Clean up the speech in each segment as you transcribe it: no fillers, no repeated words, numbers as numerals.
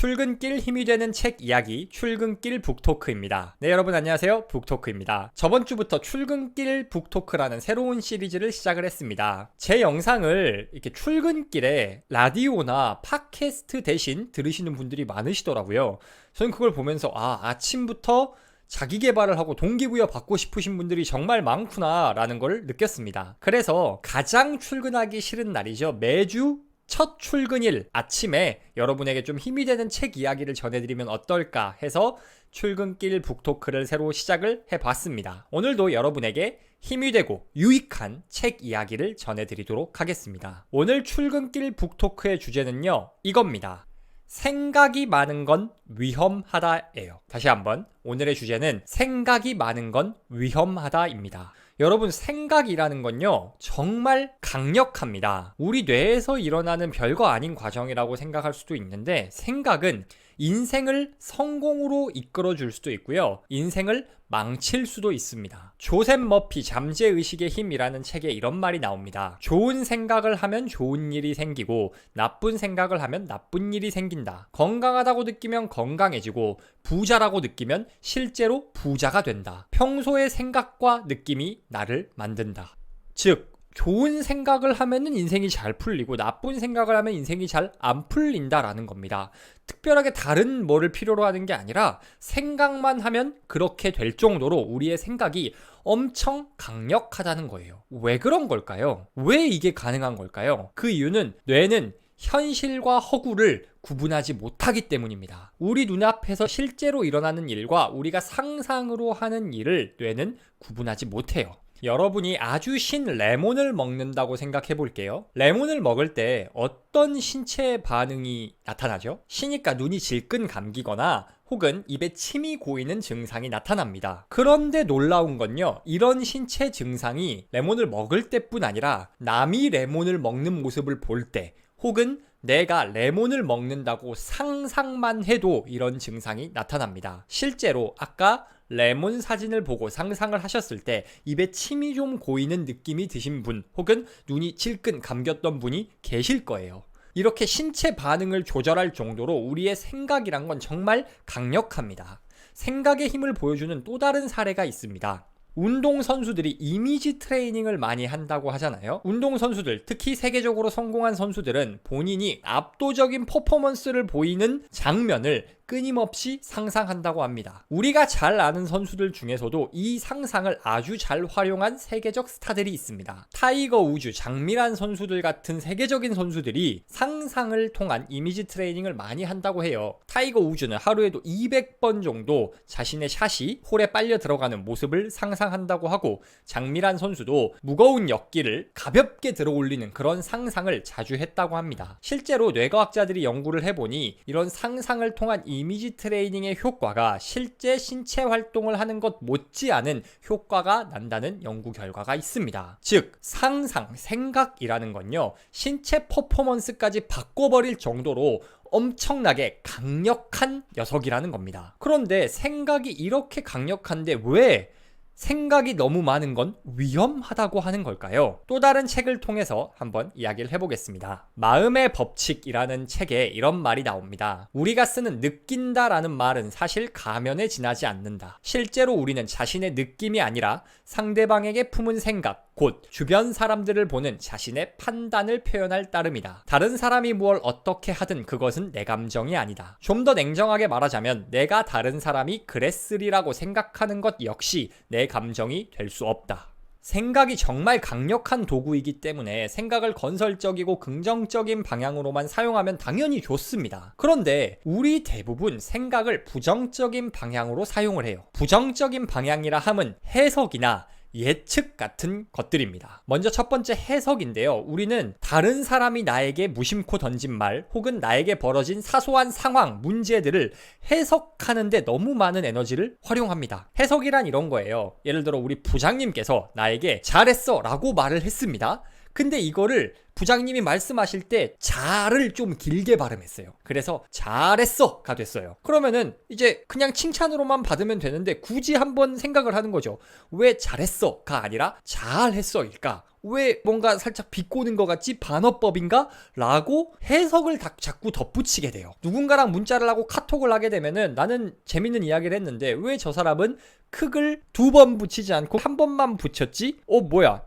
출근길 힘이 되는 책 이야기 출근길 북토크입니다. 네, 여러분 안녕하세요. 북토크입니다. 저번 주부터 출근길 북토크라는 새로운 시리즈를 시작을 했습니다. 제 영상을 이렇게 출근길에 라디오나 팟캐스트 대신 들으시는 분들이 많으시더라고요. 저는 그걸 보면서 아침부터 자기 개발을 하고 동기부여 받고 싶으신 분들이 정말 많구나 라는 걸 느꼈습니다. 그래서 가장 출근하기 싫은 날이죠. 매주 첫 출근일 아침에 여러분에게 좀 힘이 되는 책 이야기를 전해드리면 어떨까 해서 출근길 북토크를 새로 시작을 해봤습니다. 오늘도 여러분에게 힘이 되고 유익한 책 이야기를 전해드리도록 하겠습니다. 오늘 출근길 북토크의 주제는요, 이겁니다. 생각이 많은 건 위험하다예요. 다시 한번, 오늘의 주제는 생각이 많은 건 위험하다입니다. 여러분, 생각이라는 건요, 정말 강력합니다. 우리 뇌에서 일어나는 별거 아닌 과정이라고 생각할 수도 있는데, 생각은 인생을 성공으로 이끌어줄 수도 있고요, 인생을 망칠 수도 있습니다. 조셉 머피 잠재의식의 힘이라는 책에 이런 말이 나옵니다. 좋은 생각을 하면 좋은 일이 생기고 나쁜 생각을 하면 나쁜 일이 생긴다. 건강하다고 느끼면 건강해지고 부자라고 느끼면 실제로 부자가 된다. 평소의 생각과 느낌이 나를 만든다. 즉, 좋은 생각을 하면은 인생이 잘 풀리고 나쁜 생각을 하면 인생이 잘 안 풀린다라는 겁니다. 특별하게 다른 뭐를 필요로 하는 게 아니라 생각만 하면 그렇게 될 정도로 우리의 생각이 엄청 강력하다는 거예요. 왜 그런 걸까요? 왜 이게 가능한 걸까요? 그 이유는 뇌는 현실과 허구를 구분하지 못하기 때문입니다. 우리 눈앞에서 실제로 일어나는 일과 우리가 상상으로 하는 일을 뇌는 구분하지 못해요. 여러분이 아주 신 레몬을 먹는다고 생각해 볼게요. 레몬을 먹을 때 어떤 신체 반응이 나타나죠? 시니까 눈이 질끈 감기거나 혹은 입에 침이 고이는 증상이 나타납니다. 그런데 놀라운 건요, 이런 신체 증상이 레몬을 먹을 때뿐 아니라 남이 레몬을 먹는 모습을 볼 때, 혹은 내가 레몬을 먹는다고 상상만 해도 이런 증상이 나타납니다. 실제로 아까 레몬 사진을 보고 상상을 하셨을 때 입에 침이 좀 고이는 느낌이 드신 분, 혹은 눈이 질끈 감겼던 분이 계실 거예요. 이렇게 신체 반응을 조절할 정도로 우리의 생각이란 건 정말 강력합니다. 생각의 힘을 보여주는 또 다른 사례가 있습니다. 운동선수들이 이미지 트레이닝을 많이 한다고 하잖아요. 운동선수들, 특히 세계적으로 성공한 선수들은 본인이 압도적인 퍼포먼스를 보이는 장면을 끊임없이 상상한다고 합니다. 우리가 잘 아는 선수들 중에서도 이 상상을 아주 잘 활용한 세계적 스타들이 있습니다. 타이거 우즈, 장미란 선수들 같은 세계적인 선수들이 상상을 통한 이미지 트레이닝을 많이 한다고 해요. 타이거 우즈는 하루에도 200번 정도 자신의 샷이 홀에 빨려 들어가는 모습을 상상한다고 하고, 장미란 선수도 무거운 역기를 가볍게 들어 올리는 그런 상상을 자주 했다고 합니다. 실제로 뇌과학자들이 연구를 해보니 이런 상상을 통한 이미지 트레이닝의 효과가 실제 신체 활동을 하는 것 못지않은 효과가 난다는 연구 결과가 있습니다. 즉, 상상, 생각이라는 건요, 신체 퍼포먼스까지 바꿔버릴 정도로 엄청나게 강력한 녀석이라는 겁니다. 그런데 생각이 이렇게 강력한데 왜 생각이 너무 많은 건 위험하다고 하는 걸까요? 또 다른 책을 통해서 한번 이야기를 해보겠습니다. 마음의 법칙이라는 책에 이런 말이 나옵니다. 우리가 쓰는 느낀다라는 말은 사실 가면에 지나지 않는다. 실제로 우리는 자신의 느낌이 아니라 상대방에게 품은 생각, 곧 주변 사람들을 보는 자신의 판단을 표현할 따름이다. 다른 사람이 무엇을 어떻게 하든 그것은 내 감정이 아니다. 좀 더 냉정하게 말하자면 내가 다른 사람이 그랬으리라고 생각하는 것 역시 내 감정이 될 수 없다. 생각이 정말 강력한 도구이기 때문에 생각을 건설적이고 긍정적인 방향으로만 사용하면 당연히 좋습니다. 그런데 우리 대부분 생각을 부정적인 방향으로 사용을 해요. 부정적인 방향이라 함은 해석이나 예측 같은 것들입니다. 먼저 첫 번째 해석인데요. 우리는 다른 사람이 나에게 무심코 던진 말, 혹은 나에게 벌어진 사소한 상황, 문제들을 해석하는데 너무 많은 에너지를 활용합니다. 해석이란 이런 거예요. 예를 들어 우리 부장님께서 나에게 잘했어 라고 말을 했습니다. 근데 이거를 부장님이 말씀하실 때 잘을 좀 길게 발음했어요. 그래서 잘했어가 됐어요. 그러면은 이제 그냥 칭찬으로만 받으면 되는데 굳이 한번 생각을 하는 거죠. 왜 잘했어가 아니라 잘했어일까? 왜 뭔가 살짝 비꼬는 것 같지? 반어법인가? 라고 해석을 자꾸 덧붙이게 돼요. 누군가랑 문자를 하고 카톡을 하게 되면은 나는 재밌는 이야기를 했는데 왜 저 사람은 크을 2번 붙이지 않고 1번만 붙였지? 뭐야?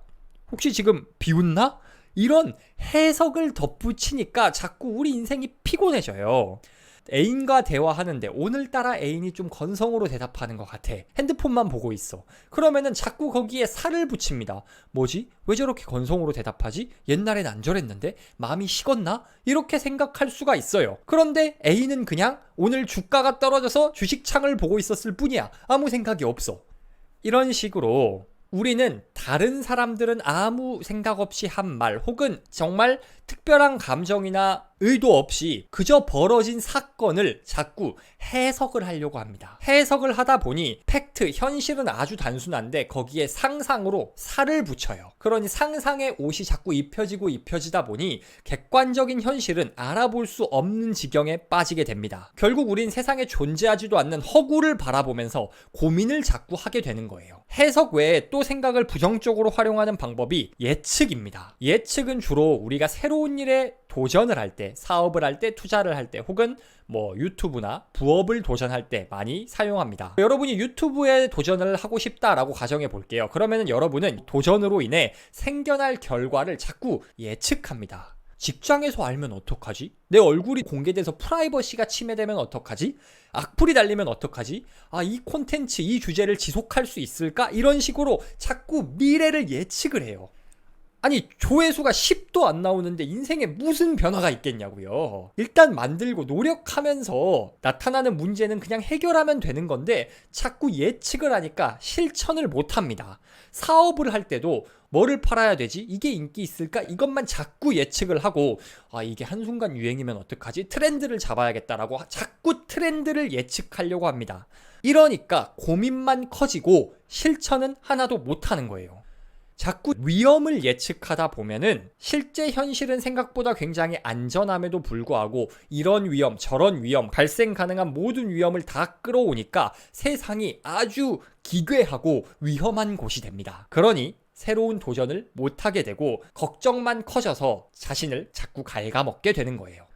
혹시 지금 비웃나? 이런 해석을 덧붙이니까 자꾸 우리 인생이 피곤해져요. 애인과 대화하는데 오늘따라 애인이 좀 건성으로 대답하는 것 같아. 핸드폰만 보고 있어. 그러면은 자꾸 거기에 살을 붙입니다. 뭐지? 왜 저렇게 건성으로 대답하지? 옛날엔 안 저랬는데? 마음이 식었나? 이렇게 생각할 수가 있어요. 그런데 애인은 그냥 오늘 주가가 떨어져서 주식창을 보고 있었을 뿐이야. 아무 생각이 없어. 이런 식으로 우리는 다른 사람들은 아무 생각 없이 한 말 혹은 정말 특별한 감정이나 의도 없이 그저 벌어진 사건을 자꾸 해석을 하려고 합니다. 해석을 하다 보니 팩트, 현실은 아주 단순한데 거기에 상상으로 살을 붙여요. 그러니 상상의 옷이 자꾸 입혀지다 보니 객관적인 현실은 알아볼 수 없는 지경에 빠지게 됩니다. 결국 우린 세상에 존재하지도 않는 허구를 바라보면서 고민을 자꾸 하게 되는 거예요. 해석 외에 또 생각을 부정적으로 활용하는 방법이 예측입니다. 예측은 주로 우리가 새로운 일에 도전을 할 때, 사업을 할 때, 투자를 할 때, 혹은 유튜브나 부업을 도전할 때 많이 사용합니다. 여러분이 유튜브에 도전을 하고 싶다라고 가정해 볼게요. 그러면 여러분은 도전으로 인해 생겨날 결과를 자꾸 예측합니다. 직장에서 알면 어떡하지? 내 얼굴이 공개돼서 프라이버시가 침해되면 어떡하지? 악플이 달리면 어떡하지? 이 콘텐츠, 이 주제를 지속할 수 있을까? 이런 식으로 자꾸 미래를 예측을 해요. 아니, 조회수가 10도 안 나오는데 인생에 무슨 변화가 있겠냐고요. 일단 만들고 노력하면서 나타나는 문제는 그냥 해결하면 되는 건데 자꾸 예측을 하니까 실천을 못합니다. 사업을 할 때도 뭐를 팔아야 되지? 이게 인기 있을까? 이것만 자꾸 예측을 하고 이게 한순간 유행이면 어떡하지? 트렌드를 잡아야겠다라고 자꾸 트렌드를 예측하려고 합니다. 이러니까 고민만 커지고 실천은 하나도 못하는 거예요. 자꾸 위험을 예측하다 보면은 실제 현실은 생각보다 굉장히 안전함에도 불구하고 이런 위험, 저런 위험, 발생 가능한 모든 위험을 다 끌어오니까 세상이 아주 기괴하고 위험한 곳이 됩니다. 그러니 새로운 도전을 못하게 되고 걱정만 커져서 자신을 자꾸 갉아먹게 되는 거예요.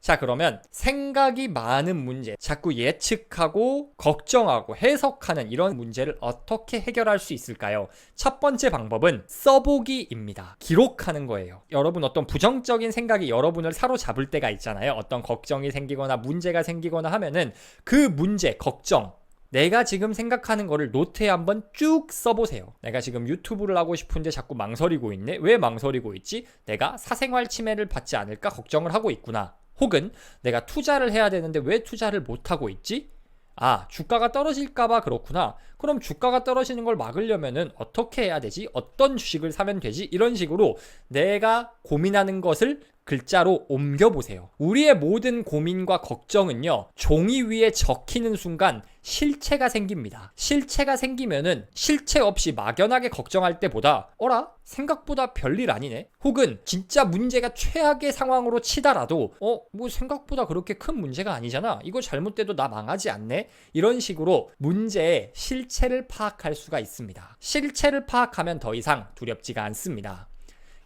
자, 그러면 생각이 많은 문제, 자꾸 예측하고 걱정하고 해석하는 이런 문제를 어떻게 해결할 수 있을까요? 첫 번째 방법은 써보기입니다. 기록하는 거예요. 여러분, 어떤 부정적인 생각이 여러분을 사로잡을 때가 있잖아요. 어떤 걱정이 생기거나 문제가 생기거나 하면은 그 문제, 걱정, 내가 지금 생각하는 거를 노트에 한번 쭉 써보세요. 내가 지금 유튜브를 하고 싶은데 자꾸 망설이고 있네? 왜 망설이고 있지? 내가 사생활 침해를 받지 않을까 걱정을 하고 있구나. 혹은 내가 투자를 해야 되는데 왜 투자를 못하고 있지? 주가가 떨어질까봐 그렇구나. 그럼 주가가 떨어지는 걸 막으려면은 어떻게 해야 되지? 어떤 주식을 사면 되지? 이런 식으로 내가 고민하는 것을 글자로 옮겨보세요. 우리의 모든 고민과 걱정은요, 종이 위에 적히는 순간 실체가 생깁니다. 실체가 생기면은 실체 없이 막연하게 걱정할 때보다 생각보다 별일 아니네? 혹은 진짜 문제가 최악의 상황으로 치달아도 생각보다 그렇게 큰 문제가 아니잖아. 이거 잘못돼도 나 망하지 않네? 이런 식으로 문제의 실체를 파악할 수가 있습니다. 실체를 파악하면 더 이상 두렵지가 않습니다.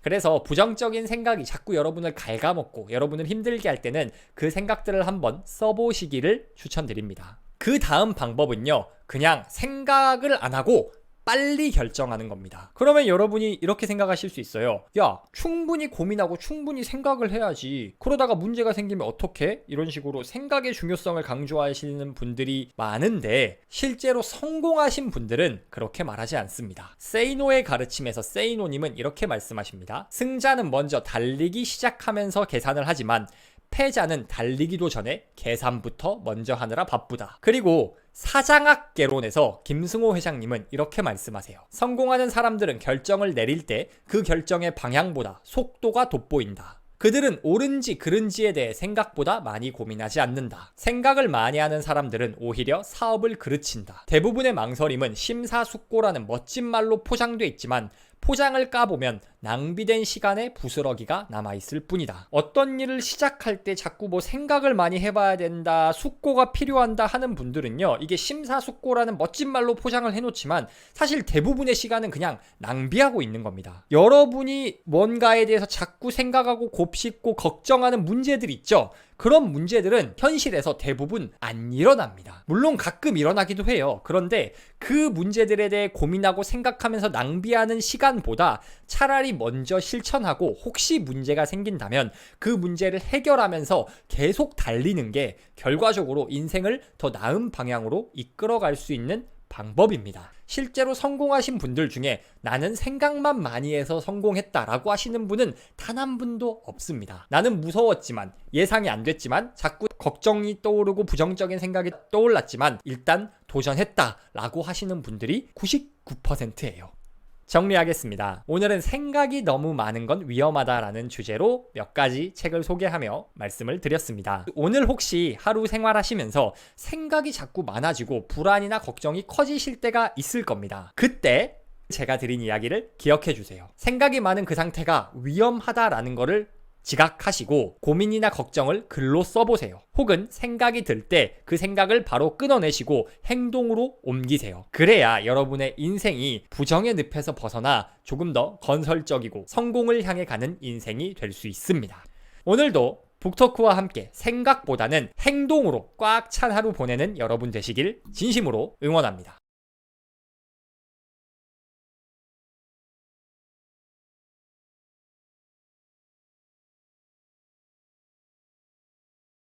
그래서 부정적인 생각이 자꾸 여러분을 갉아먹고 여러분을 힘들게 할 때는 그 생각들을 한번 써보시기를 추천드립니다. 그 다음 방법은요, 그냥 생각을 안 하고 빨리 결정하는 겁니다. 그러면 여러분이 이렇게 생각하실 수 있어요. 충분히 고민하고 충분히 생각을 해야지. 그러다가 문제가 생기면 어떡해? 이런 식으로 생각의 중요성을 강조하시는 분들이 많은데 실제로 성공하신 분들은 그렇게 말하지 않습니다. 세이노의 가르침에서 세이노님은 이렇게 말씀하십니다. 승자는 먼저 달리기 시작하면서 계산을 하지만 패자는 달리기도 전에 계산부터 먼저 하느라 바쁘다. 그리고 사장학개론에서 김승호 회장님은 이렇게 말씀하세요. 성공하는 사람들은 결정을 내릴 때 그 결정의 방향보다 속도가 돋보인다. 그들은 옳은지 그른지에 대해 생각보다 많이 고민하지 않는다. 생각을 많이 하는 사람들은 오히려 사업을 그르친다. 대부분의 망설임은 심사숙고라는 멋진 말로 포장돼 있지만 포장을 까보면 낭비된 시간의 부스러기가 남아있을 뿐이다. 어떤 일을 시작할 때 자꾸 뭐 생각을 많이 해봐야 된다, 숙고가 필요한다 하는 분들은요, 이게 심사숙고라는 멋진 말로 포장을 해놓지만 사실 대부분의 시간은 그냥 낭비하고 있는 겁니다. 여러분이 뭔가에 대해서 자꾸 생각하고 곱씹고 걱정하는 문제들 있죠? 그런 문제들은 현실에서 대부분 안 일어납니다. 물론 가끔 일어나기도 해요. 그런데 그 문제들에 대해 고민하고 생각하면서 낭비하는 시간보다 차라리 먼저 실천하고 혹시 문제가 생긴다면 그 문제를 해결하면서 계속 달리는 게 결과적으로 인생을 더 나은 방향으로 이끌어갈 수 있는 방법입니다. 실제로 성공하신 분들 중에 나는 생각만 많이 해서 성공했다라고 하시는 분은 단 한 분도 없습니다. 나는 무서웠지만, 예상이 안 됐지만, 자꾸 걱정이 떠오르고 부정적인 생각이 떠올랐지만 일단 도전했다라고 하시는 분들이 99%예요. 정리하겠습니다. 오늘은 생각이 너무 많은 건 위험하다라는 주제로 몇 가지 책을 소개하며 말씀을 드렸습니다. 오늘 혹시 하루 생활하시면서 생각이 자꾸 많아지고 불안이나 걱정이 커지실 때가 있을 겁니다. 그때 제가 드린 이야기를 기억해 주세요. 생각이 많은 그 상태가 위험하다라는 거를 지각하시고 고민이나 걱정을 글로 써보세요. 혹은 생각이 들 때 그 생각을 바로 끊어내시고 행동으로 옮기세요. 그래야 여러분의 인생이 부정의 늪에서 벗어나 조금 더 건설적이고 성공을 향해 가는 인생이 될 수 있습니다. 오늘도 북토크와 함께 생각보다는 행동으로 꽉 찬 하루 보내는 여러분 되시길 진심으로 응원합니다.